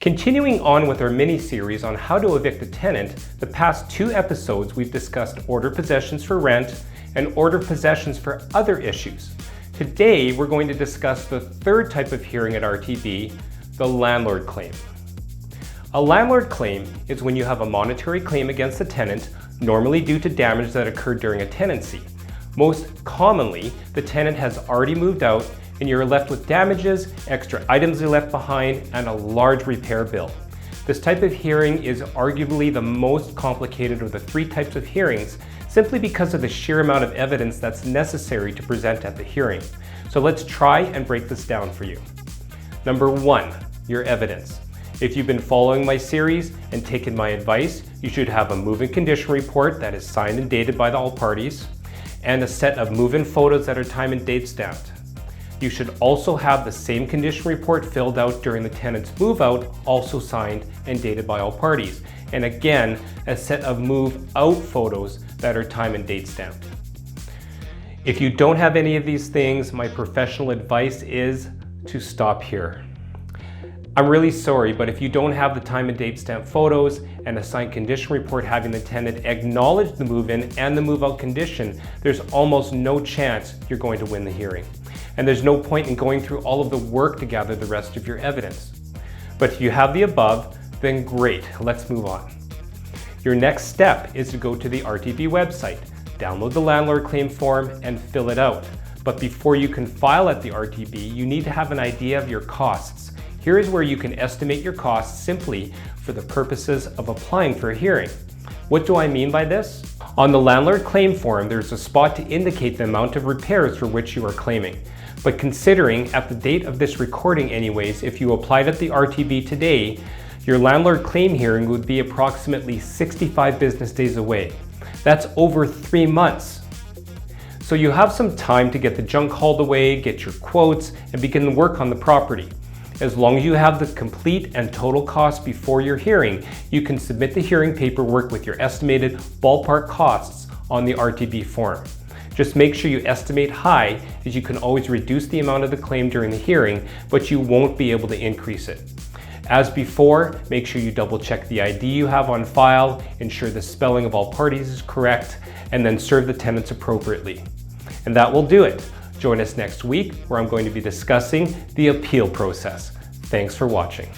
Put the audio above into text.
Continuing on with our mini-series on how to evict a tenant, the past 2 episodes we've discussed order possessions for rent and order possessions for other issues. Today we're going to discuss the third type of hearing at RTB, the landlord claim. A landlord claim is when you have a monetary claim against a tenant, normally due to damage that occurred during a tenancy. Most commonly, the tenant has already moved out and you're left with damages, extra items they left behind, and a large repair bill. This type of hearing is arguably the most complicated of the 3 types of hearings, simply because of the sheer amount of evidence that's necessary to present at the hearing. So let's try and break this down for you. Number 1, your evidence. If you've been following my series and taken my advice, you should have a move-in condition report that is signed and dated by all parties, and a set of move-in photos that are time and date stamped. You should also have the same condition report filled out during the tenant's move-out, also signed and dated by all parties. And again, a set of move-out photos that are time and date stamped. If you don't have any of these things, my professional advice is to stop here. I'm really sorry, but if you don't have the time and date stamped photos and a signed condition report having the tenant acknowledge the move-in and the move-out condition, there's almost no chance you're going to win the hearing. And there's no point in going through all of the work to gather the rest of your evidence. But if you have the above, then great, let's move on. Your next step is to go to the RTB website, download the landlord claim form and fill it out. But before you can file at the RTB, you need to have an idea of your costs. Here is where you can estimate your costs simply for the purposes of applying for a hearing. What do I mean by this? On the landlord claim form, there's a spot to indicate the amount of repairs for which you are claiming. But considering at the date of this recording anyways, if you applied at the RTB today, your landlord claim hearing would be approximately 65 business days away. That's over 3 months. So you have some time to get the junk hauled away, get your quotes, and begin the work on the property. As long as you have the complete and total cost before your hearing, you can submit the hearing paperwork with your estimated ballpark costs on the RTB form. Just make sure you estimate high, as you can always reduce the amount of the claim during the hearing, but you won't be able to increase it. As before, make sure you double check the ID you have on file, ensure the spelling of all parties is correct, and then serve the tenants appropriately. And that will do it. Join us next week where I'm going to be discussing the appeal process. Thanks for watching.